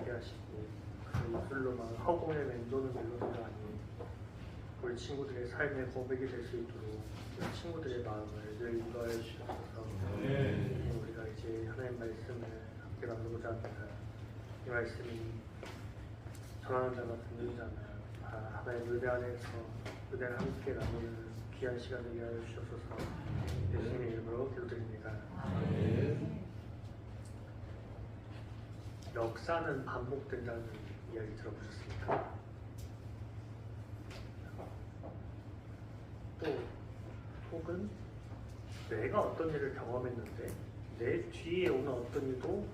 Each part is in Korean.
먹게 하시고 그 입술로만 허공에 맴도는 멜로디가 아닌 우리 친구들의 삶의 고백이 될 수 있도록 우리 친구들의 마음을 늘 인도하여 주시옵소서. 우리가 이제 하나님 말씀을 함께 나누고자 합니다. 이 말씀이 전하는 자가 듣는 자나 하나의 물배 안에서 은혜를 함께 나누는 귀한 시간 되게 하여 주시옵소서. 예수님의 이름으로 기도드립니다. 역사는 반복된다는 이야기 들어보셨습니까? 또 혹은 내가 어떤 일을 경험했는데 내 뒤에 오는 어떤 일도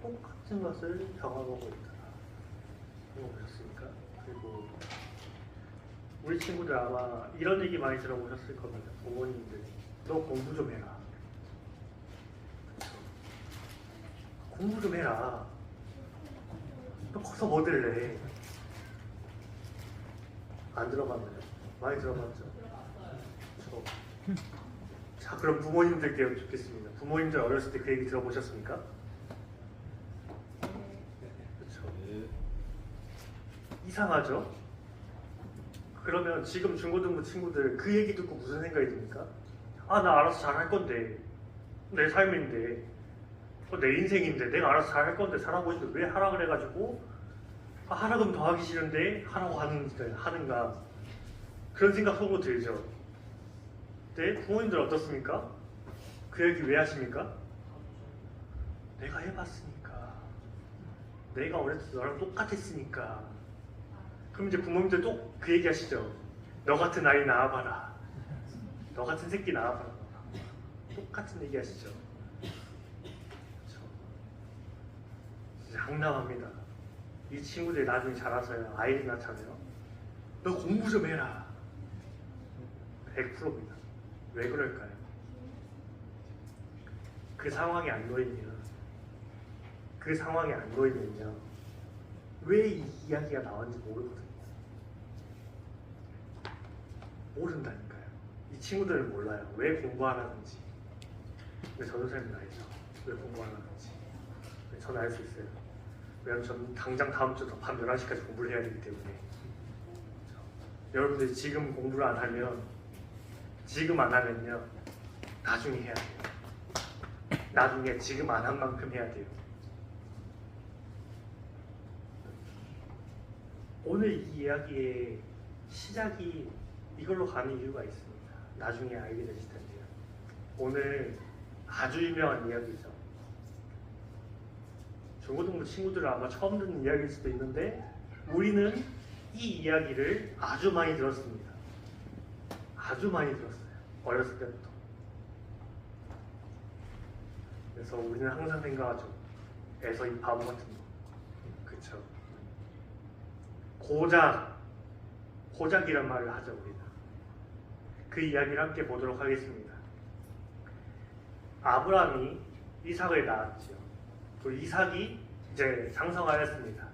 똑같은 것을 경험하고 있더라. 이거 보셨습니까? 그리고 우리 친구들 아마 이런 얘기 많이 들어보셨을 겁니다. 부모님들, 너 공부 좀 해라. 그쵸? 공부 좀 해라. 너 커서 뭐 될래? 안 들어봤나요? 많이 들어봤죠? 그쵸? 자, 그럼 부모님들께 여쭙겠습니다. 부모님들 어렸을 때 그 얘기 들어보셨습니까? 그쵸? 이상하죠? 그러면 지금 중고등부 친구들 그 얘기 듣고 무슨 생각이 듭니까? 아, 나 알아서 잘할 건데, 내 삶인데, 내 인생인데, 내가 알아서 잘할 건데, 잘하고 있는데 왜 하라 그래가지고 하라 그러면 더 하기 싫은데 하라고 하는가, 그런 생각 속으로 들죠. 근데 부모님들 어떻습니까? 그 얘기 왜 하십니까? 내가 해봤으니까, 내가 어렸을 때 너랑 똑같았으니까. 그럼 이제 부모님들 또 그 얘기 하시죠. 너 같은 아이 낳아봐라. 너 같은 새끼 낳아봐라. 똑같은 얘기 하시죠. 그렇죠? 진짜 황당합니다. 이 친구들이 나중에 자라서요, 아이를 낳잖아요. 너 공부 좀 해라. 100%입니다. 왜 그럴까요? 그 상황이 안 놓이면요, 왜 이 이야기가 나왔는지 모르거든요. 모른다니까요. 이 친구들은 몰라요. 왜 공부하라는지. 근데 전도사님은 알죠. 왜 공부하라는지. 저는 알 수 있어요. 왜냐면 저는 당장 다음 주 밤 11시까지 공부를 해야 되기 때문에. 그렇죠? 여러분들이 지금 공부를 안 하면요, 나중에 해야 돼요. 나중에 지금 안 한 만큼 해야 돼요. 오늘 이 이야기의 시작이 이걸로 가는 이유가 있습니다. 나중에 알게 되실 텐데요. 오늘 아주 유명한 이야기죠. 중고등부 친구들은 아마 처음 듣는 이야기일 수도 있는데 우리는 이 이야기를 아주 많이 들었습니다. 아주 많이 들었어요. 어렸을 때부터. 그래서 우리는 항상 생각하죠. 에서 이 바보 같은 거. 그쵸? 고작이란 말을 하죠, 우리는. 그 이야기를 함께 보도록 하겠습니다. 아브라함이 이삭을 낳았지요. 그 이삭이 이제 장성하였습니다.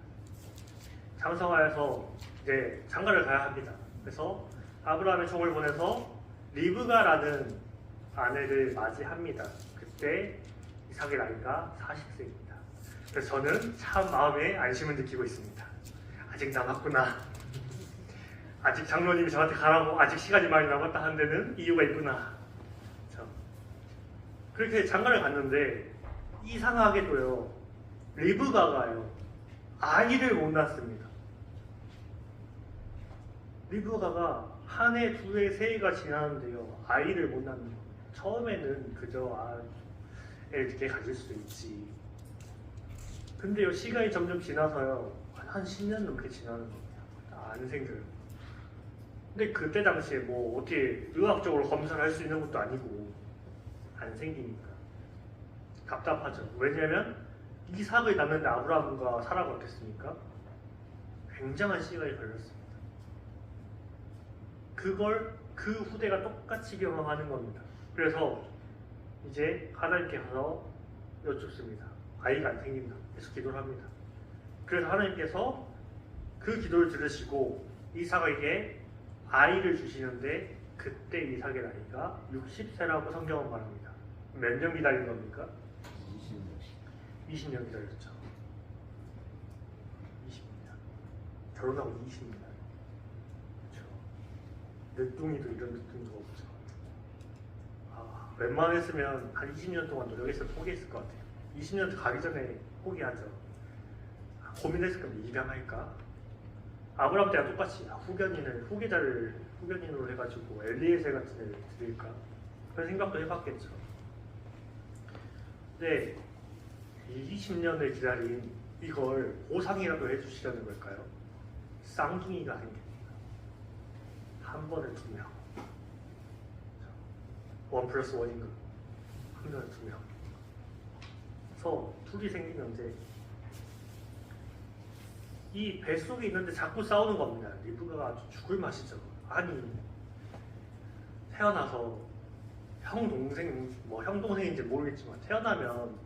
장성하여서 이제 장가를 가야 합니다. 그래서 아브라함의 총을 보내서 리브가라는 아내를 맞이합니다. 그때 이삭의 나이가 40세입니다. 그래서 저는 참 마음에 안심을 느끼고 있습니다. 아직 남았구나. 아직 장로님이 저한테 가라고 아직 시간이 많이 남았다 하는 데는 이유가 있구나. 그렇죠? 그렇게 장가를 갔는데 이상하게도요, 리브가가요, 아이를 못 낳습니다. 리브가가 한 해, 두 해, 세 해가 지나는데요, 아이를 못 낳는 거예요. 처음에는 그저 애를 늦게 가질 수도 있지. 근데요, 시간이 점점 지나서요, 한 10년 넘게 지나는 겁니다. 안 생겨요. 근데 그때 당시에 뭐 어떻게 의학적으로 검사를 할 수 있는 것도 아니고 안 생기니까 답답하죠. 왜냐면 이삭을 낳는데 아브라함과 사라가 어땠습니까? 굉장한 시간이 걸렸습니다. 그걸 그 후대가 똑같이 경험하는 겁니다. 그래서 이제 하나님께서 여쭙습니다. 아이가 안 생긴다. 그래서 기도를 합니다. 그래서 하나님께서 그 기도를 들으시고 이삭에게 아이를 주시는데 그때 이삭의 나이가 60세라고 성경은 말합니다. 몇 년 기다린 겁니까? 20년 기다렸죠. 결혼하고 20년. 그렇죠. 늦둥이도 이런 늦둥이가 없죠. 웬만했으면 한 20년 동안 노력해서 포기했을 것 같아요. 20년 가기 전에 포기하죠. 고민했을 겁니다. 입양할까? 아브라함 때랑 똑같이 후계인으로 해가지고 엘리에셀 같은 애를 드릴까? 그런 생각도 해봤겠죠. 근데 이 20년을 기다린 이걸 보상이라도 해주시려는 걸까요? 쌍둥이가 아닙니다. 한 번에 2명. 1+1인 거. 한 명에 2명. 그래서 둘이 생기는데 이 뱃속에 있는데 자꾸 싸우는 겁니다. 리브가가 아주 죽을 맛이죠. 아니 태어나서 형 동생인지 모르겠지만 태어나면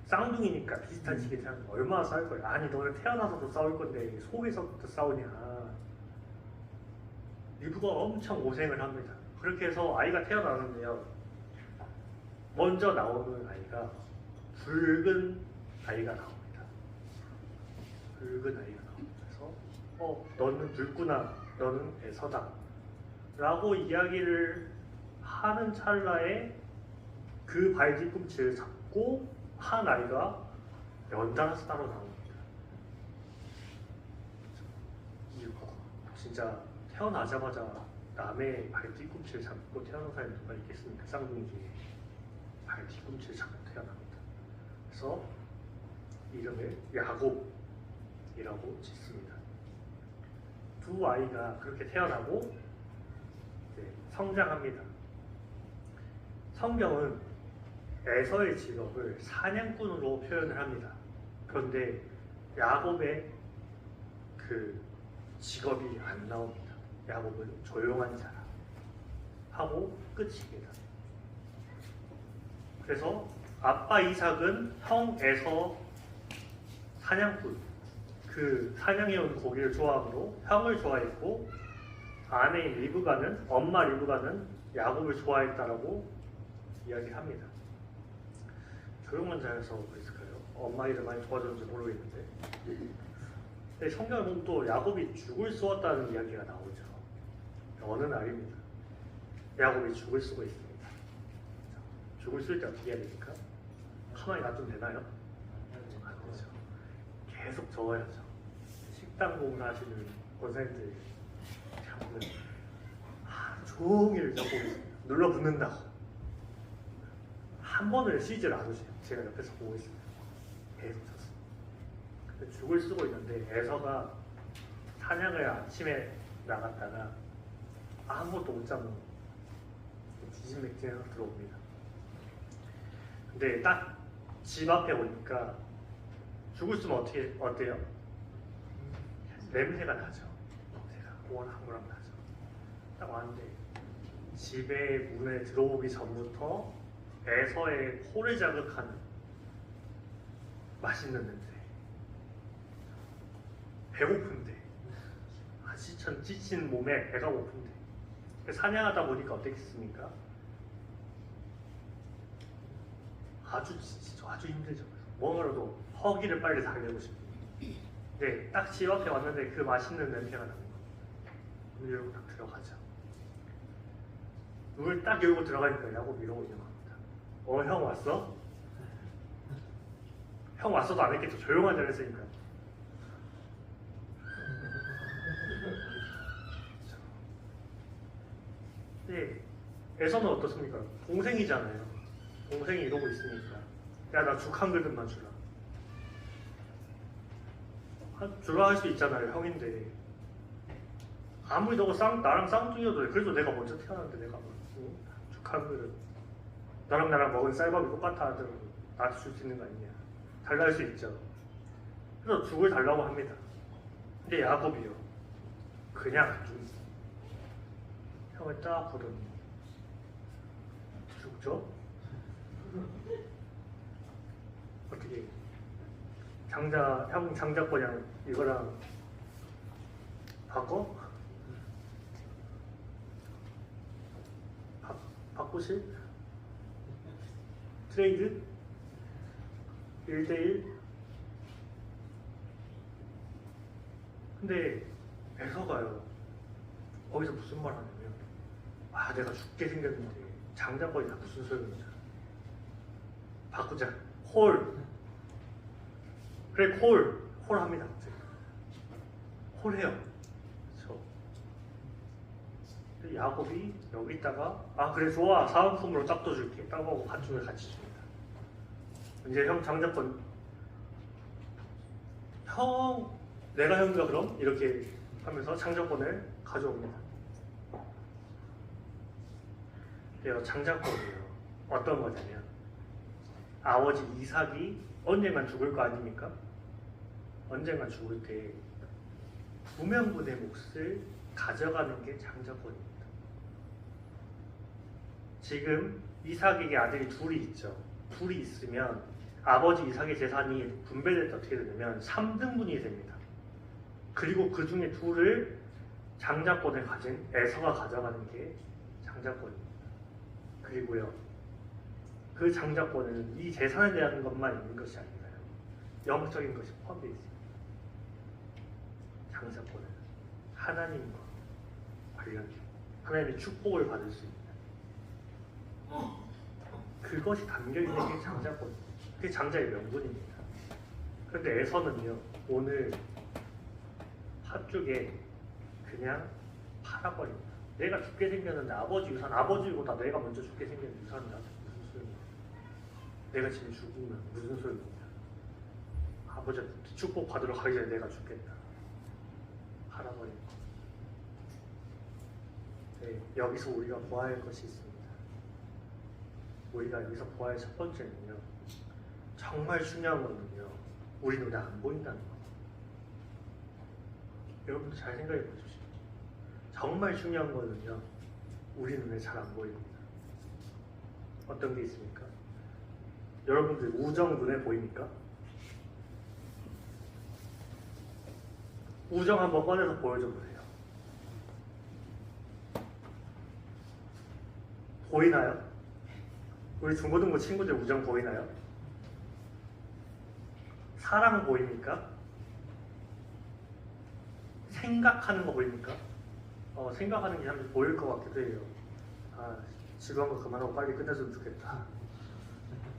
쌍둥이니까 비슷한 시기에 태어나면 얼마나 싸울 거야. 아니 너는 태어나서도 싸울 건데 속에서부터 싸우냐. 리브가 엄청 고생을 합니다. 그렇게 해서 아이가 태어나는데요. 먼저 나오는 아이가 붉은 아이가 나옵니다. 붉은 아이가 나옵니다. 그래서 너는 붉구나. 너는 에서다. 라고 이야기를 하는 찰나에 그 발 뒤꿈치를 잡고 한 아이가 연달아서 따로 나옵니다. 이유가 진짜 태어나자마자 남의 발 뒤꿈치를 잡고 태어난 사람이 누가 있겠습니까? 쌍둥이 중에 발 뒤꿈치를 잡고 태어납니다. 그래서 이름을 야곱이라고 짓습니다. 두 아이가 그렇게 태어나고 성장합니다. 성경은 에서의 직업을 사냥꾼으로 표현을 합니다. 그런데 야곱의 그 직업이 안 나옵니다. 야곱은 조용한 자라 하고 끝입니다. 그래서 아빠 이삭은 형 에서 사냥꾼, 그 사냥해온 고기를 좋아하므로 형을 좋아했고 아내인 엄마 리브가는 야곱을 좋아했다라고 이야기합니다. 조용한 자여서 그랬을까요? 엄마 일을 많이 도와줬는지 모르겠는데. 근데 성경을 보면 또 야곱이 죽을 쏘았다는 이야기가 나오죠. 어느 날입니다. 야곱이 죽을 쓰고 있습니다. 죽을 쓸 때 어떻게 해야 됩니까? 가만히 놔두면 되나요? 안 되죠. 계속 적어야죠. 식당 봉사하시는 권사님들이 종일 적고 있습니다. 눌러붙는다고. 한 번을 쉬질 않으세요. 제가 옆에서 보고 있습니다. 계속 쳤습니다. 죽을 쓰고 있는데 에서가 사냥을 아침에 나갔다가 아무것도 못 잡는 뒤진맥진해서 들어옵니다. 근데 딱 집 앞에 오니까 죽을 쓰면 어때요? 냄새가 나죠. 냄새가 고원한거랑 나죠. 딱 왔는데 집에 문에 들어오기 전부터 에서의 코를 자극하는 맛있는 냄새. 배고픈데 지친 몸에 배가 고픈데 사냥하다 보니까 어떻겠습니까? 아주 지치죠. 아주 힘들죠. 뭔가라도 허기를 빨리 달래고 싶고. 네, 딱 집 앞에 왔는데 그 맛있는 냄새가 나는 거예요. 문 열고 딱 들어가죠. 문을 딱 열고 들어가니까 야곱이 이러고 있는 겁니다. 형 왔어? 형 왔어도 안 했겠죠. 조용한 자리 했으니까. 네, 에서는 어떻습니까? 동생이잖아요. 동생이 이러고 있으니까 야, 나 죽 한 그릇만 주라. 주라 할 수 있잖아요. 형인데 아무리 나랑 쌍둥이여도 돼. 그래도 내가 먼저 태어났는데 내가 죽 한 그릇 나랑 먹은 쌀밥이 똑같아 하더라도 나한테 줄 수 있는 거 아니냐. 달라 할 수 있죠. 그래서 죽을 달라고 합니다. 근데 야곱이요 그냥 안 줍니다. 형을 딱 보더니 죽죠? 어떻게 형 장자권이랑 이거랑 바꿔? 바꾸실? 트레이드? 1대1? 근데 애서가요. 거기서 무슨 말 하냐면 아 내가 죽게 생겼는데 장자권이 다 무슨 소용이냐. 바꾸자. 콜. 그래 콜. 콜 합니다. 콜 해요. 그렇죠. 야곱이 여기다가 아 그래 좋아 사은품으로 짝도 줄게. 땅하고 밭중을 같이 줍니다. 이제 형 장자권 형 내가 형인가 그럼? 이렇게 하면서 장자권을 가져옵니다. 장자권이에요. 어떤 거냐면 아버지 이삭이 언젠간 죽을 거 아닙니까? 언젠간 죽을 때 무명분의 몫을 가져가는 게 장자권입니다. 지금 이삭에게 아들이 둘이 있죠. 둘이 있으면 아버지 이삭의 재산이 분배될 때 어떻게 되냐면 3등분이 됩니다. 그리고 그 중에 둘을 장자권을 가진 에서가 가져가는 게 장자권입니다. 그리고요, 그 장자권은 이 재산에 대한 것만 있는 것이 아니라요. 영적인 것이 포함되어 있습니다. 장자권은 하나님과 관련된 하나님의 축복을 받을 수 있는 그것이 담겨있는 게 장자권입니다. 그게 장자의 명분입니다. 그런데 에서는요, 오늘 팥죽에 그냥 팔아버립니다. 내가 죽게 생겼는데 아버지 유산, 아버지보다 내가 먼저 죽게 생겼는데 유산이 나한테 무슨 소용이야. 내가 지금 죽으면 무슨 소용이냐. 아버지한테 축복 받으러 가기 전에 내가 죽겠다. 팔아버린 거. 네, 여기서 우리가 보아야 할 것이 있습니다. 우리가 여기서 보아야 할 첫 번째는요, 정말 중요한 거는요, 우리 눈에 안 보인다는 거. 여러분들 잘 생각해 보십시오. 정말 중요한 거는요, 우리 눈에 잘 안 보입니다. 어떤 게 있습니까? 여러분들 우정 눈에 보입니까? 우정 한번 꺼내서 보여줘 보세요. 보이나요? 우리 중고등부 친구들 우정 보이나요? 사랑 보입니까? 생각하는 거 보입니까? 생각하는 게 참 보일 것 같기도 해요. 아, 지루한 거 그만하고 빨리 끝냈으면 좋겠다.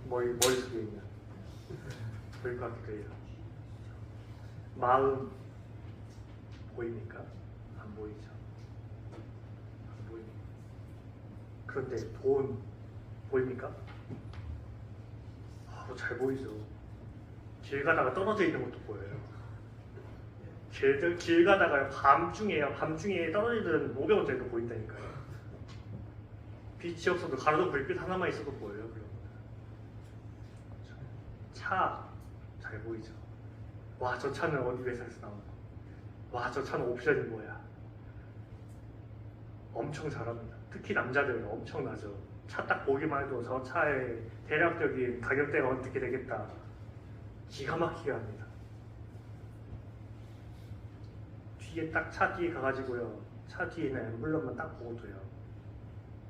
머릿속에 있는 보일 것 같기도 해요. 마음 보입니까? 안 보이죠. 안 보입니다. 그런데 돈 보입니까? 잘 보이죠. 길 가다가 떨어져 있는 것도 보여요. 길 가다가 밤중에 떨어지는 500원짜리도 보인다니까요. 빛이 없어도 가로등 불빛 하나만 있어도 보여요. 그럼. 차 잘 보이죠. 와, 저 차는 어디 회사에서 나온 거. 와, 저 차는 옵션이 뭐야. 엄청 잘합니다. 특히 남자들은 엄청나죠. 차 딱 보기만 해도 저 차의 대략적인 가격대가 어떻게 되겠다. 기가 막히게 합니다. 뒤에 딱 차 뒤에 가가지고요. 차 뒤에 있는 엠블럼만 딱 보고도요.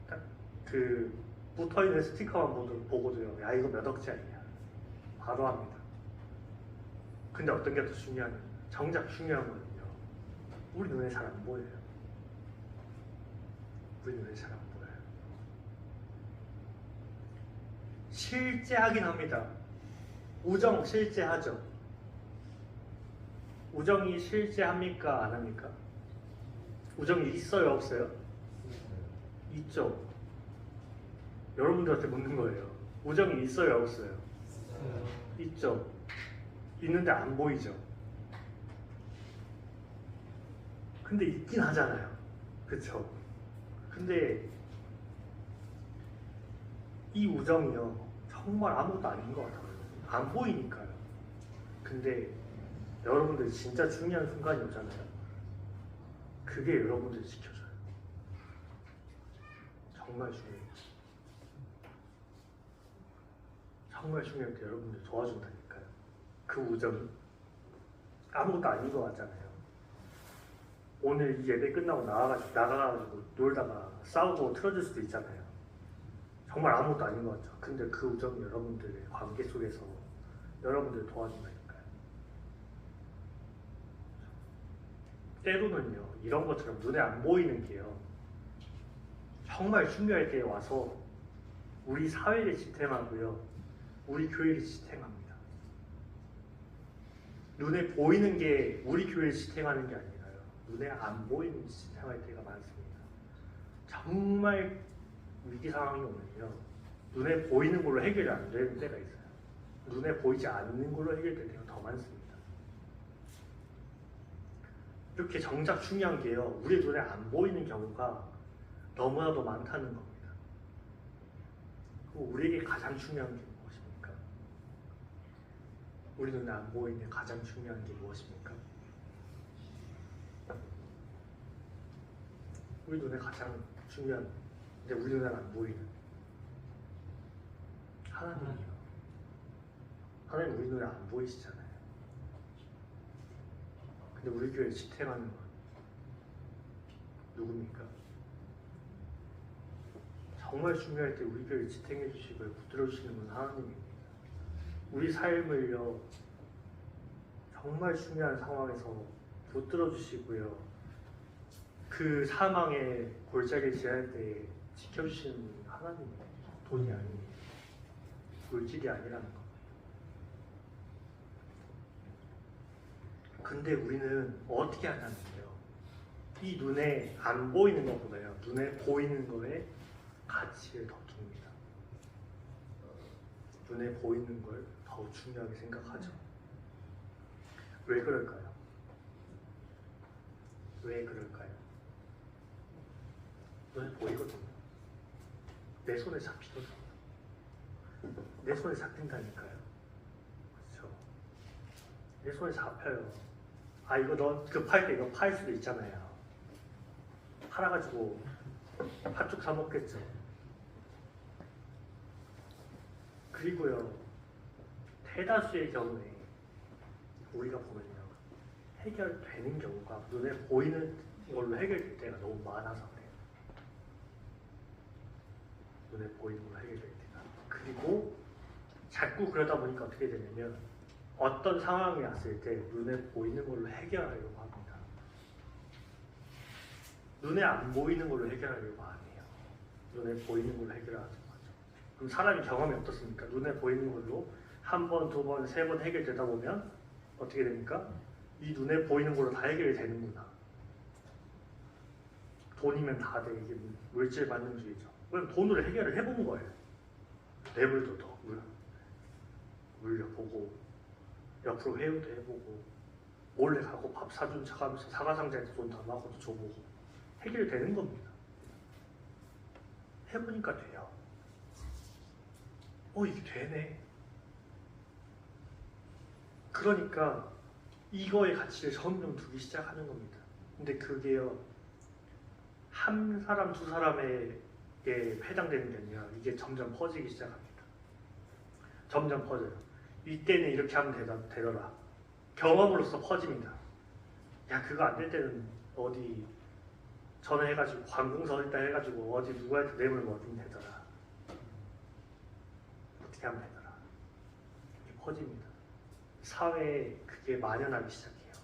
딱 그 붙어있는 스티커만 보고도요. 야, 이거 몇 억짜리야. 바로 합니다. 근데 어떤 게 더 중요하냐. 정작 중요한 거는요. 우리 눈에 잘 안 보여요. 우리 눈에 잘 안 보여요. 실제 하긴 합니다. 우정 실제 하죠. 우정이 실제 합니까? 안 합니까? 우정이 있어요? 없어요? 있죠. 여러분들한테 묻는 거예요. 우정이 있어요? 없어요? 있죠. 있는데 안 보이죠. 근데 있긴 하잖아요. 그쵸? 근데 이 우정이요, 정말 아무것도 아닌 것 같아요. 안 보이니까요. 근데 여러분들 진짜 중요한 순간이 오잖아요. 그게 여러분들 지켜줘요. 정말 중요해요. 정말 중요할 때 여러분들 도와준다니까요. 그 우정이 아무것도 아닌 것 같잖아요. 오늘 이 예배 끝나고 나가가지고 놀다가 싸우고 틀어질 수도 있잖아요. 정말 아무것도 아닌 것 같죠. 근데 그 우정이 여러분들의 관계 속에서 여러분들 도와준다니까요. 때로는요 이런 것처럼 눈에 안 보이는 게요 정말 중요할 때에 와서 우리 사회를 지탱하고요 우리 교회를 지탱합니다. 눈에 보이는 게 우리 교회를 지탱하는 게 아니라요 눈에 안 보이는 지탱할 때가 많습니다. 정말 위기 상황이 오면요 눈에 보이는 걸로 해결이 안 되는 때가 있어요. 눈에 보이지 않는 걸로 해결될 때가 더 많습니다. 이렇게 정작 중요한 게요 우리 눈에 안 보이는 경우가 너무나도 많다는 겁니다. 그리고 우리에게 가장 중요한 게 무엇입니까? 우리 눈에 안 보이는 가장 중요한 게 무엇입니까? 우리 눈에 가장 중요한 근데 우리 눈에 안 보이는 하나님이요. 하나님 우리 눈에 안 보이시잖아요. 근데 우리 교회 지탱하는 건 누굽니까? 정말 중요할 때 우리 교회를 지탱해 주시고 붙들어 주시는 건 하나님입니다. 우리 삶을요 정말 중요한 상황에서 붙들어 주시고요 그 사망의 골짜기를 지날 때 지켜주시는 분이 하나님이에요. 돈이 아니에요. 물질이 아니라는 거. 근데 우리는 어떻게 하냐면요 이 눈에 안 보이는 것보다요 눈에 보이는 거에 가치를 더 둡니다. 눈에 보이는 걸 더 중요하게 생각하죠. 왜 그럴까요? 왜 그럴까요? 눈에 보이거든요. 내 손에 잡히거든요. 내 손에 잡힌다니까요. 그렇죠? 내 손에 잡혀요. 아 이거 너 급할 때 이거 팔 수도 있잖아요. 팔아가지고 팥죽 사 먹겠죠. 그리고요 대다수의 경우에 우리가 보면요 해결되는 경우가 눈에 보이는 걸로 해결될 때가 너무 많아서 그래요. 눈에 보이는 걸로 해결될 때가. 그리고 자꾸 그러다 보니까 어떻게 되냐면 어떤 상황이 왔을 때 눈에 보이는 걸로 해결하려고 합니다. 눈에 안 보이는 걸로 해결하려고 안 해요. 눈에 보이는 걸로 해결하죠. 그럼 사람이 경험이 어떻습니까? 눈에 보이는 걸로 한 번, 두 번, 세 번 해결되다 보면 어떻게 됩니까? 이 눈에 보이는 걸로 다 해결이 되는구나. 돈이면 다 돼. 이게 물질 만능주의죠. 그럼 돈으로 해결을 해본 거예요. 뇌물도 물려보고 옆으로 회유도 해보고 몰래 가고 밥 사준 척하면서 사과상자에서 돈 담아고도 줘보고 해결이 되는 겁니다. 해보니까 돼요. 이게 되네. 그러니까 이거의 가치를 점점 두기 시작하는 겁니다. 근데 그게요 한 사람 두 사람에게 해당되는 게 아니라 이게 점점 퍼지기 시작합니다. 점점 퍼져요. 이때는 이렇게 하면 되더라. 경험으로서 퍼집니다. 야 그거 안 될 때는 어디 전화해가지고 관공서에다 해가지고 어디 누구한테 뇌물 먹으면 되더라. 어떻게 하면 되더라. 이렇게 퍼집니다. 사회에 그게 만연하기 시작해요.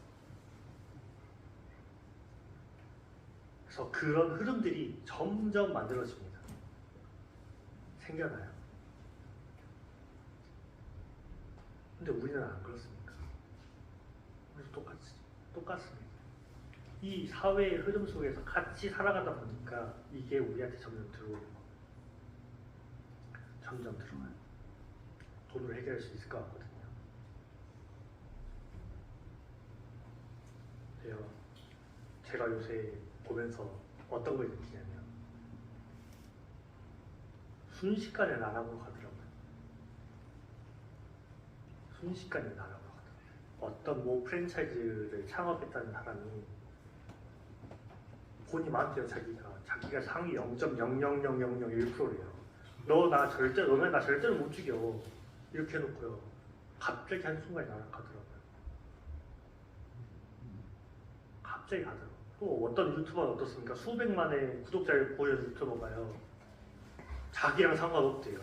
그래서 그런 흐름들이 점점 만들어집니다. 생겨나요. 근데 우리는 안 그렇습니까? 우리도 똑같습니다. 이 사회의 흐름 속에서 같이 살아가다 보니까 이게 우리한테 점점 들어오는 거예요. 점점 들어와요. 돈으로 해결할 수 있을 것 같거든요. 제가 요새 보면서 어떤 걸 느끼냐면 순식간에 나락으로 가더라고요. 순식간에 나락으로 가더라고요. 어떤 뭐 프랜차이즈를 창업했다는 사람이 돈이 많대요. 자기가 상위 0.00001%래요. 너네 나 절대로 못 죽여. 이렇게 해놓고요. 갑자기 한순간에 나락하더라고요. 갑자기 가더라고요. 또 어떤 유튜버는 어떻습니까? 수백만의 구독자를 보여준 유튜버가요. 자기랑 상관없대요.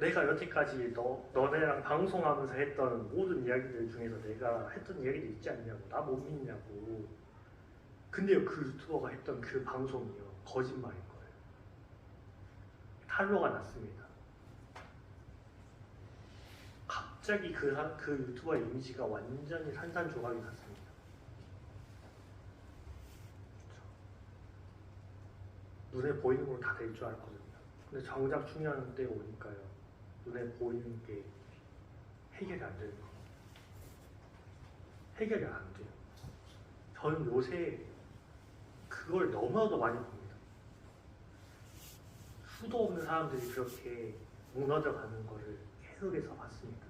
내가 여태까지 너네랑 방송하면서 했던 모든 이야기들 중에서 내가 했던 이야기들 있지 않냐고, 나 못 믿냐고. 근데요, 그 유튜버가 했던 그 방송이요, 거짓말인 거예요. 탄로가 났습니다. 갑자기 그 유튜버의 이미지가 완전히 산산조각이 났습니다. 눈에 보이는 걸로 다 될 줄 알거든요. 근데 정작 중요한 때 오니까요, 눈에 보이는 게 해결이 안 되는 거예요. 해결이 안 돼요. 저는 요새 그걸 너무나도 많이 봅니다. 수도 없는 사람들이 그렇게 무너져 가는 거를 계속해서 봤습니다.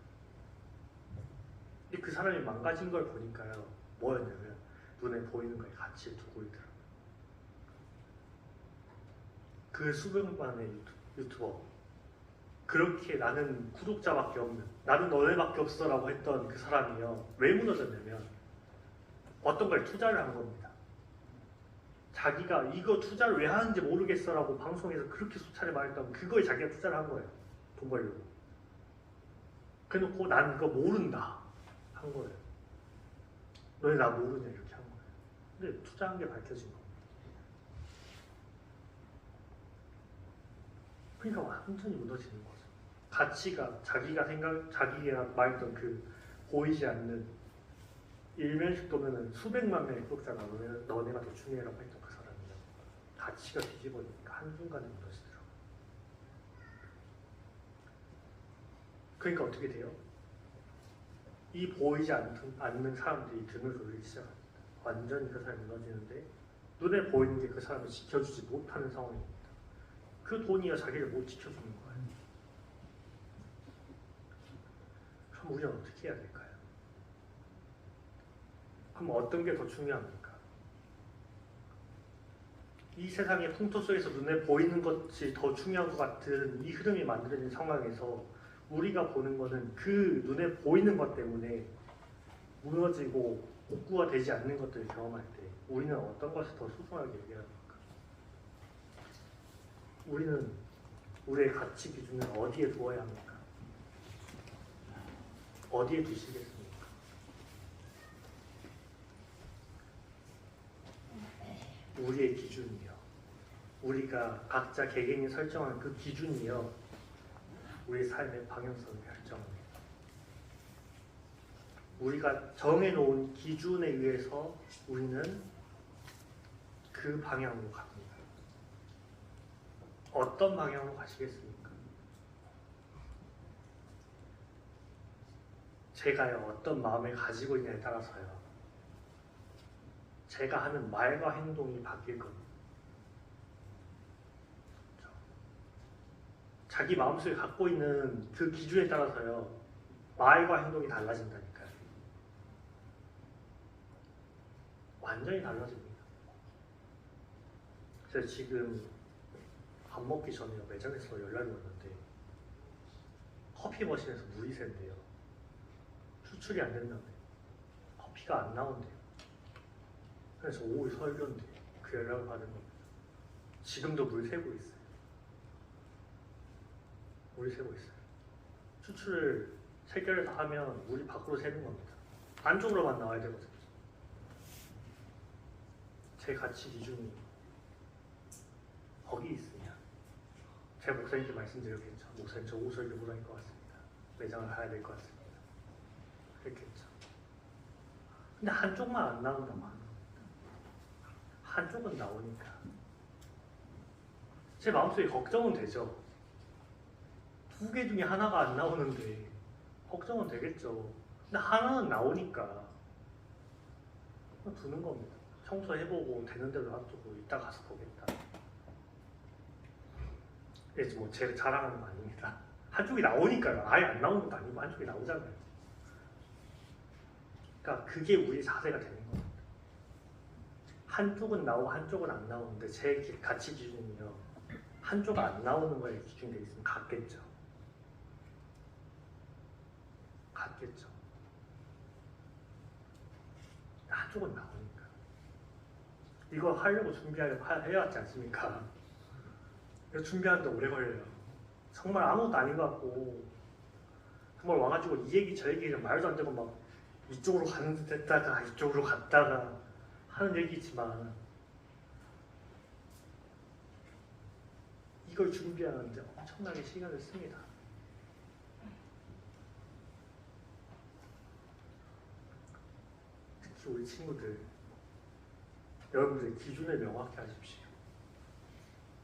근데 그 사람이 망가진 걸 보니까요, 뭐였냐면 눈에 보이는 거에 가치를 두고 있더라고요. 그 수백만의 유튜버, 그렇게 나는 구독자밖에 없는, 나는 너네밖에 없어라고 했던 그 사람이요, 왜 무너졌냐면 어떤 걸 투자를 한 겁니다. 자기가 이거 투자를 왜 하는지 모르겠어라고 방송에서 그렇게 수차례 말했다면 그거에 자기가 투자를 한 거예요. 돈 벌려고. 그래놓고 난 그거 모른다 한 거예요. 너네 나 모르냐 이렇게 한 거예요. 근데 투자한 게 밝혀진 겁니다. 그러니까 완전히 무너지는 거죠. 가치가 자기가 말했던 그 보이지 않는 일면식 도면은 수백만 명의 구독자가 너네가 더 중요해라고 했던 그 사람이요, 가치가 뒤집어지니까 한순간에 무너지더라고요. 그러니까 어떻게 돼요? 이 보이지 않는 사람들이 등을 돌리기 시작합니다. 완전히 그 사람이 무너지는데 눈에 보이는 게 그 사람을 지켜주지 못하는 상황입니다. 그 돈이야 자기를 못 지켜주는 거예요. 그럼 우리는 어떻게 해야 될까요? 그럼 어떤 게 더 중요합니까? 이 세상의 풍토 속에서 눈에 보이는 것이 더 중요한 것 같은 이 흐름이 만들어진 상황에서 우리가 보는 것은 그 눈에 보이는 것 때문에 무너지고 복구가 되지 않는 것들을 경험할 때 우리는 어떤 것을 더 소중하게 얘기합니까? 우리는 우리의 가치 기준을 어디에 두어야 합니까? 어디에 두시겠습니까? 우리의 기준이요, 우리가 각자 개개인이 설정한 그 기준이요, 우리 삶의 방향성을 결정합니다. 우리가 정해놓은 기준에 의해서 우리는 그 방향으로 갑니다. 어떤 방향으로 가시겠습니까? 제가요, 어떤 마음을 가지고 있냐에 따라서요, 제가 하는 말과 행동이 바뀔 겁니다. 자기 마음속에 갖고 있는 그 기준에 따라서요, 말과 행동이 달라진다니까요. 완전히 달라집니다. 제가 지금 밥 먹기 전에 매장에서 연락이 왔는데 커피 머신에서 물이 샌대요. 수출이 안 된다며. 커피가 안 나온대요. 그래서 오후 설교인데 그 연락을 받은 겁니다. 지금도 물 새고 있어요. 물이 새고 있어요. 수출을 3개를 다 하면 물이 밖으로 새는 겁니다. 안쪽으로만 나와야 되거든요. 제 가치 기준이 거기 있으면 제가 목사님께 말씀드렸겠죠. 목사님 저 오후 설교 못 할 것 같습니다. 매장을 가야 될 것 같습니다. 그랬겠죠. 근데 한쪽만 안 나온다고 하는 겁니다. 한쪽은 나오니까 제 마음속에 걱정은 되죠. 2개 중에 하나가 안 나오는데 걱정은 되겠죠. 근데 하나는 나오니까 두는 겁니다. 청소해보고 되는 대로 놔두고 이따 가서 보겠다. 이게 뭐 제 자랑하는 거 아닙니다. 한쪽이 나오니까요. 아예 안 나오는 것도 아니고 한쪽이 나오잖아요. 그러니까 그게 우리 자세가 되는 겁니다. 한쪽은 나오고 한쪽은 안 나오는데 제 가치 기준은요, 한쪽 안 나오는 거에 기준이 되어 있으면 같겠죠. 같겠죠. 한쪽은 나오니까. 이거 하려고 준비하려고 해왔지 않습니까? 이거 준비하는데 오래 걸려요. 정말 아무것도 아닌 것 같고 정말 와가지고 이 얘기 저 얘기를 말도 안 되고 막 이쪽으로 가는 듯 했다가 이쪽으로 갔다가 하는 얘기지만 이걸 준비하는데 엄청나게 시간을 씁니다. 특히 우리 친구들, 여러분들의 기준을 명확히 하십시오.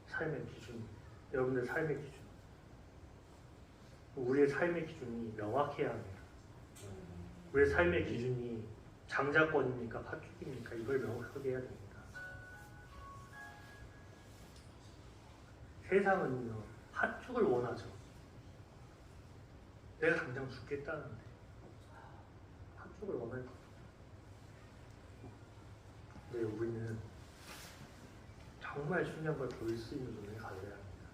삶의 기준, 여러분들의 삶의 기준. 우리의 삶의 기준이 명확해야 합니다. 우리의 삶의 기준이 장자권입니까? 팥죽입니까? 이걸 명확하게 해야 됩니다. 세상은요, 팥죽을 원하죠. 내가 당장 죽겠다는데 팥죽을 원할 거예요. 근데 우리는 정말 중요한 걸 보일 수 있는 눈을 가져야 합니다.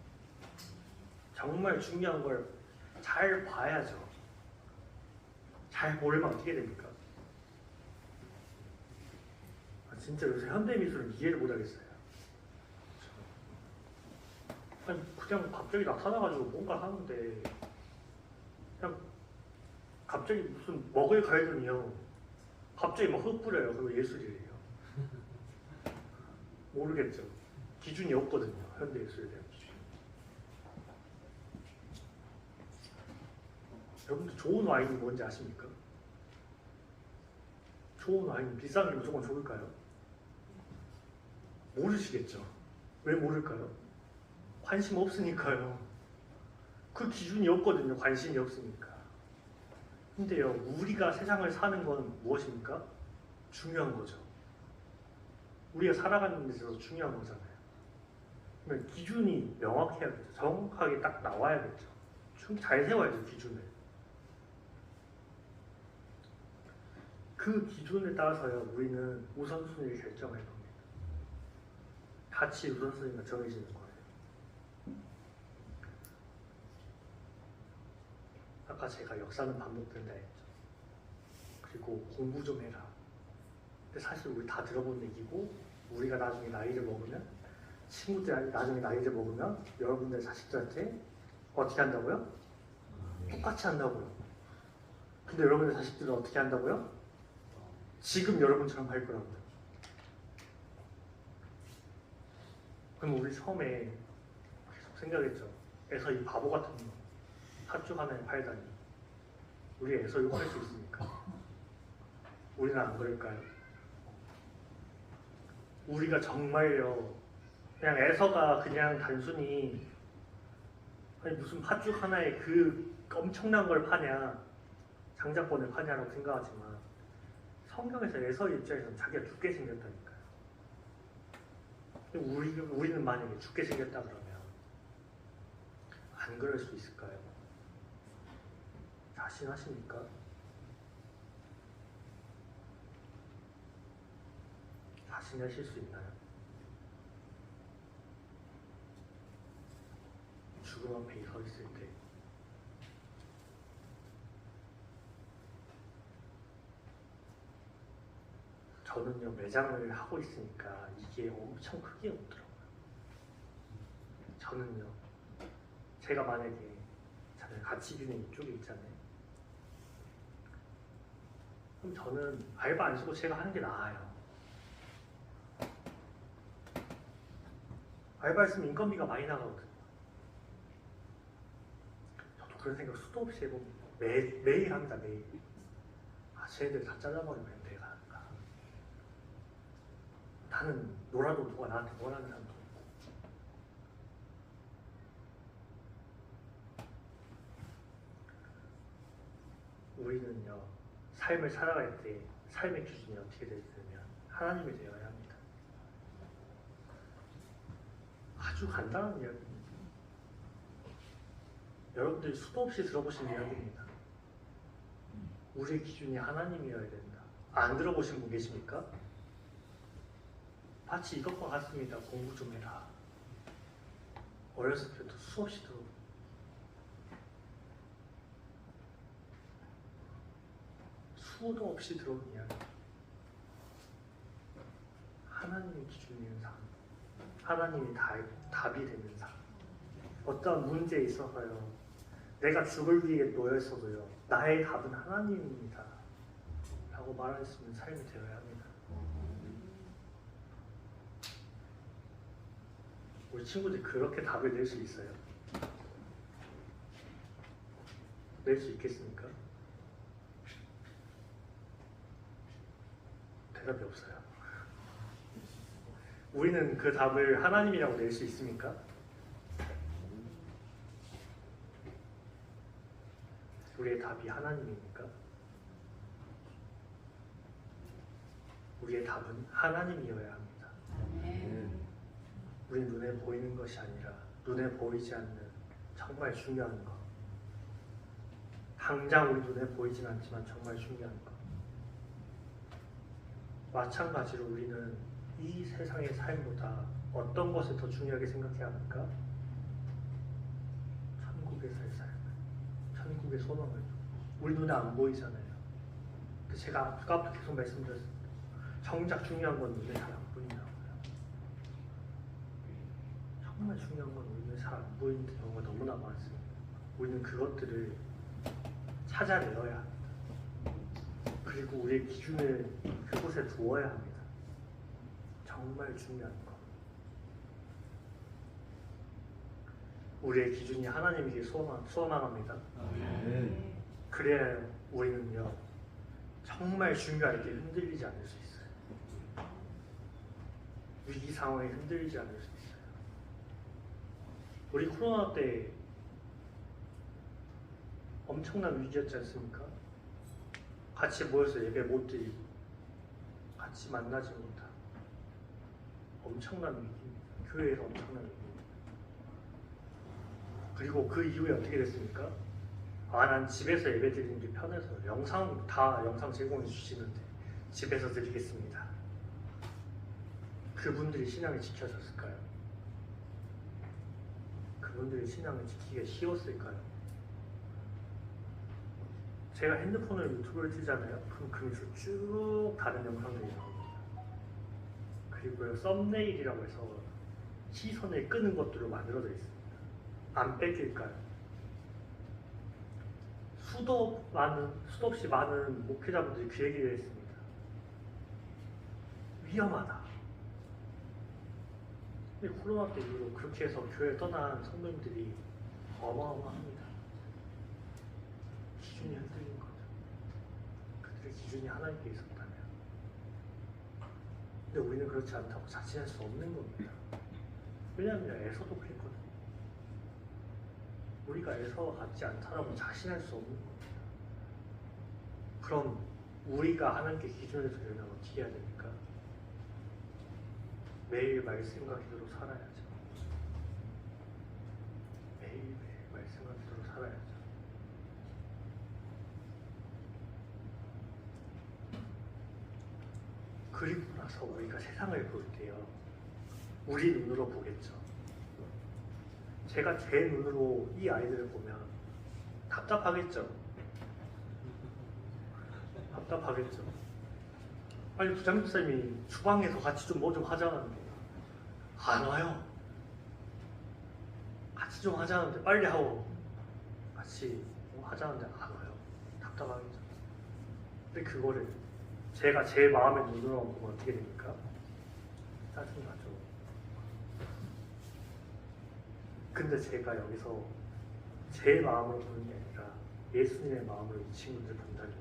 정말 중요한 걸 잘 봐야죠. 잘 보려면 어떻게 됩니까? 진짜 요새 현대미술은 이해를 못하겠어요. 아니, 그냥 갑자기 나타나가지고 뭔가 하는데 그냥 갑자기 무슨 먹을 갈더니요 갑자기 막 흩뿌려요. 그리고 예술이래요. 모르겠죠. 기준이 없거든요. 현대예술에 대한 기준이. 여러분들 좋은 와인이 뭔지 아십니까? 좋은 와인 비싼 게 무조건 좋을까요? 모르시겠죠. 왜 모를까요? 관심 없으니까요. 그 기준이 없거든요. 관심이 없으니까. 근데요, 우리가 세상을 사는 건 무엇입니까? 중요한 거죠. 우리가 살아가는 데 있어서 중요한 거잖아요. 그러면 기준이 명확해야겠죠. 정확하게 딱 나와야겠죠. 잘 세워야죠, 기준을. 그 기준에 따라서요, 우리는 우선순위를 결정할 겁니다. 같이 우선순위가 정해지는 거예요. 아까 제가 역사는 반복된다 했죠. 그리고 공부 좀 해라. 근데 사실 우리 다 들어본 얘기고, 우리가 나중에 나이를 먹으면, 친구들이 나중에 나이를 먹으면 여러분들 자식들한테 어떻게 한다고요? 똑같이 한다고요. 근데 여러분들 자식들은 어떻게 한다고요? 지금 여러분처럼 할 거라고요. 그럼 우리 처음에 계속 생각했죠. 에서 이 바보 같은 거 팥죽 하나에 팔다니. 우리 에서 이거 할 수 있습니까? 우리는 안 그럴까요? 우리가 정말요, 그냥 에서가 그냥 단순히 아니 무슨 팥죽 하나에 그 엄청난 걸 파냐, 장자권을 파냐라고 생각하지만 성경에서 에서의 입장에서는 자기가 죽게 생겼다니까요. 우리는 만약에 죽게 생겼다 그러면 안 그럴 수 있을까요? 자신하십니까? 자신하실 수 있나요? 죽음 앞에 서 있을 때 저는요, 매장을 하고 있으니까 이게 엄청 크게 오더라고요. 저는요, 제가 만약에 저는 가치비는 이쪽에 있잖아요. 그럼 저는 알바 안 쓰고 제가 하는 게 나아요. 알바했으면 인건비가 많이 나가거든요. 저도 그런 생각 수도 없이 해봅니다. 매일 합니다, 매일. 아, 쟤네들 다 잘라버리면 내가 할까. 나는 놀아도 누가 나한테 뭐라는 사람도 없고. 우리는요, 삶을 살아갈 때 삶의 기준이 어떻게 되냐면 하나님이 되어야 합니다. 아주 간단한 이야기입니다. 여러분들이 수도 없이 들어보신 이야기입니다. 우리의 기준이 하나님이어야 된다. 안 들어보신 분 계십니까? 마치 이것과 같습니다. 공부 좀 해라. 어렸을 때부터 수없이 들어. 수도 없이 들어온 이야기. 하나님의 기준인 삶. 하나님이 답이 되는 삶. 어떤 문제에 있어서요. 내가 죽을 위에 놓여있어도요. 나의 답은 하나님입니다. 라고 말할 수 있는 삶이 되어야 합니다. 우리 친구들이 그렇게 답을 낼 수 있어요? 낼 수 있겠습니까? 대답이 없어요. 우리는 그 답을 하나님이라고 낼 수 있습니까? 우리의 답이 하나님입니까? 우리의 답은 하나님이어야 합니다. 우리 눈에 보이는 것이 아니라 눈에 보이지 않는 정말 중요한 것. 당장 우리 눈에 보이진 않지만 정말 중요한 것. 마찬가지로 우리는 이 세상의 삶보다 어떤 것을 더 중요하게 생각해야 합니까? 천국에 살 삶, 천국의 소망을. 우리 눈에 안 보이잖아요. 제가 아까부터 계속 말씀드렸습니다. 정작 중요한 건 눈에 잘 안 보인다고요. 정말 중요한 건 우리 눈에 잘 안 보이는 경우가 너무나 많습니다. 우리는 그것들을 찾아내어야 합니다. 그리고 우리의 기준을 그곳에 두어야 합니다. 정말 중요한 것. 우리의 기준이 하나님에게 소망합니다. 그래야 우리는요 정말 중요할 때 흔들리지 않을 수 있어요. 위기 상황에 흔들리지 않을 수 있어요. 우리 코로나 때 엄청난 위기였지 않습니까? 같이 모여서 예배 못 드리고 같이 만나지 못하고 엄청난 위기입니다. 교회에서 엄청난 위기입니다. 그리고 그 이후에 어떻게 됐습니까? 난 집에서 예배 드리는 게 편해서 영상 제공해 주시는데 집에서 드리겠습니다. 그분들이 신앙이 지켜졌을까요? 그분들이 신앙을 지키기가 쉬웠을까요? 제가 핸드폰으로 유튜브를 틀잖아요. 그럼 그 밑으로 쭉 다른 영상들이 나옵니다. 그리고요 썸네일이라고 해서 시선을 끄는 것들로 만들어져 있습니다. 안 뺏길까요? 수도 없이 많은 목회자분들이 그 얘기를 했습니다. 위험하다. 근데 코로나 때 이후로 그렇게 해서 교회 떠난 성도님들이 어마어마합니다. 기준이 흔들린 거죠. 그들의 기준이 하나님께 있었다면. 근데 우리는 그렇지 않다고 자신할 수 없는 겁니다. 왜냐하면 에서도 그랬거든요. 우리가 에서와 같지 않다라고 자신할 수 없는 겁니다. 그럼 우리가 하나님께 기준을 두려면 어떻게 해야 됩니까? 매일 말씀과 기도로 살아야죠. 매일매일 말씀과 기도로 살아야죠. 그리고 나서 우리가 세상을 볼 때요 우리 눈으로 보겠죠. 제가 제 눈으로 이 아이들을 보면 답답하겠죠. 답답하겠죠. 아니 부장님쌤이 주방에서 같이 좀 뭐 좀 하자는데 안 와요. 같이 좀 하자는데 빨리 하고 같이 뭐 하자는데 안 와요. 답답하겠죠. 근데 그거를 제가 제 마음의 눈으로 보면 어떻게 됩니까? 짜증나죠. 근데 제가 여기서 제 마음으로 보는 게 아니라 예수님의 마음으로 이 친구들 본다면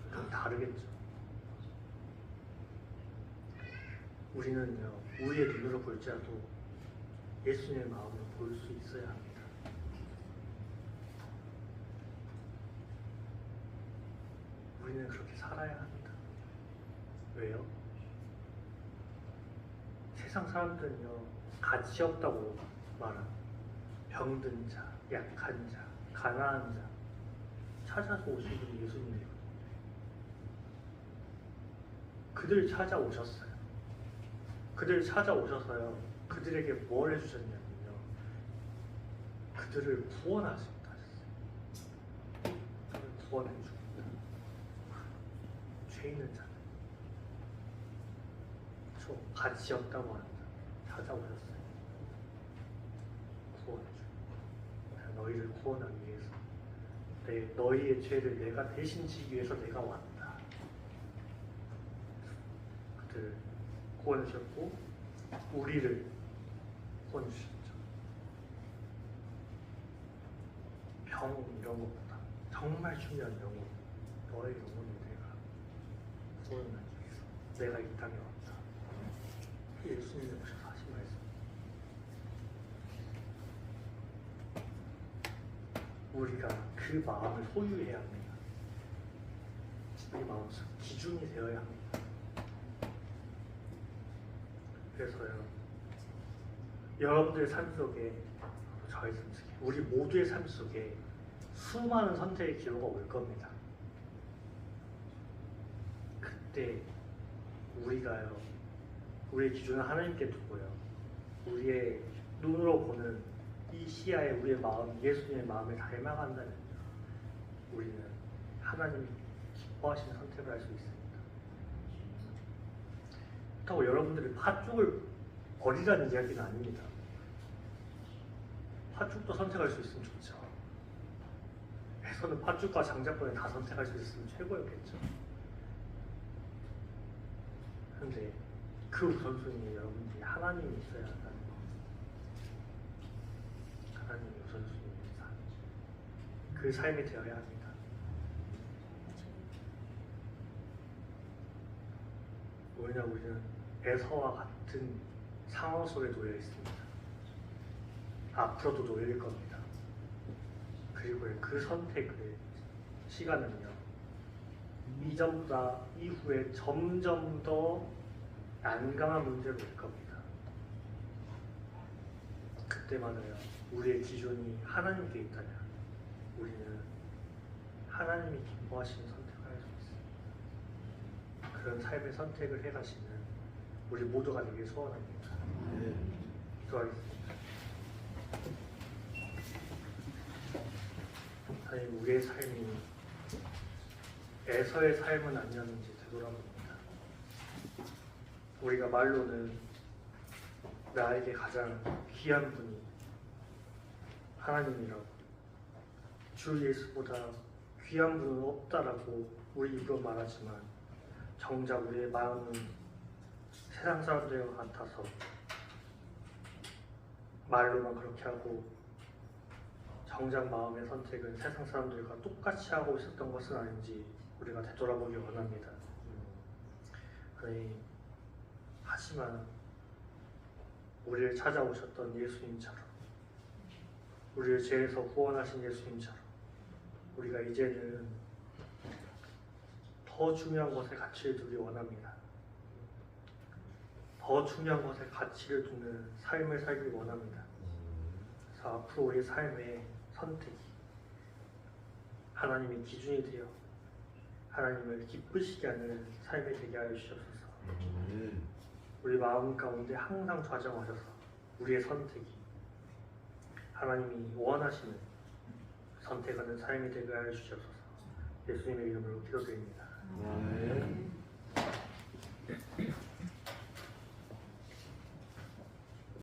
그럼 다르겠죠. 우리는요 우리의 눈으로 볼지라도 예수님의 마음으로 볼 수 있어야 합니다. 우리는 그렇게 살아야 합니다. 왜요? 세상 사람들은요 가치 없다고 말합니다. 병든 자, 약한 자, 가난한 자 찾아서 오신 분이 예수님이에요. 그들 찾아오셨어요. 그들 찾아오셔서요 그들에게 뭘 해주셨냐면요 그들을 구원하셨다 하셨어요. 그들을 구원해주셨다. 죄 있는 자들 저 가치 없다고 한다 찾아오셨어요. 구원하기 위해서 너희의 죄를 내가 대신 지기 위해서 내가 왔다. 그들을 구원하셨고 우리를 구원주셨죠. 병 이런 것보다 정말 중요한 영혼, 너의 영혼을 내가 구원하기 위해서 내가 이 땅에 왔다. 예수님이 오셔서 하신 말씀. 우리가 그 마음을 소유해야 합니다. 우리 마음속 기준이 되어야 합니다. 그래서요, 여러분들의 삶 속에, 저의 삶 속에, 우리 모두의 삶 속에 수많은 선택의 기로가 올 겁니다. 그때 우리가요, 우리의 기준을 하나님께 두고요, 우리의 눈으로 보는 이 시야에 우리의 마음, 예수님의 마음을 닮아간다면 우리는 하나님이 기뻐하시는 선택을 할 수 있습니다. 그렇다고 여러분들이 팥죽을 버리라는 이야기는 아닙니다. 팥죽도 선택할 수 있으면 좋죠. 저는 팥죽과 장작권을 다 선택할 수 있으면 최고였겠죠. 그런데 그 우선순위에 여러분들이 하나님이 있어야 한다는 거. 하나님이 우선순위입니다. 그 삶이 되어야 합니다. 왜냐 우리는 에서와 같은 상황 속에 놓여 있습니다. 앞으로도 놓일 겁니다. 그리고 그 선택의 시간은요, 이전보다 이후에 점점 더 난감한 문제로 올 겁니다. 그때마다요, 우리의 기준이 하나님께 있다면 우리는 하나님이 기뻐하시는 선택을 할 수 있습니다. 그런 삶의 선택을 해가시는 우리 모두가 되길 소원합니다. 기도하겠습니다. 하나님, 우리의 삶이 에서의 삶은 아니었는지 되돌아봅니다. 우리가 말로는 나에게 가장 귀한 분이 하나님이라고, 주 예수보다 귀한 분은 없다라고 우리 입으로 말하지만 정작 우리의 마음은 세상 사람들과 같아서 말로만 그렇게 하고 정작 마음의 선택은 세상 사람들과 똑같이 하고 있었던 것은 아닌지 우리가 되돌아보기 원합니다. 하지만 우리를 찾아오셨던 예수님처럼, 우리를 죄에서 구원하신 예수님처럼 우리가 이제는 더 중요한 것에 가치를 두기 원합니다. 더 중요한 것에 가치를 두는 삶을 살기 원합니다. 그래서 앞으로 우리 삶의 선택이 하나님의 기준이 되어 하나님을 기쁘시게 하는 삶이 되게 하여 주시옵소서. 우리 마음 가운데 항상 좌정하셔서 우리의 선택이 하나님이 원하시는 선택하는 삶이 되게 하여 주시옵소서. 예수님의 이름으로 기도드립니다.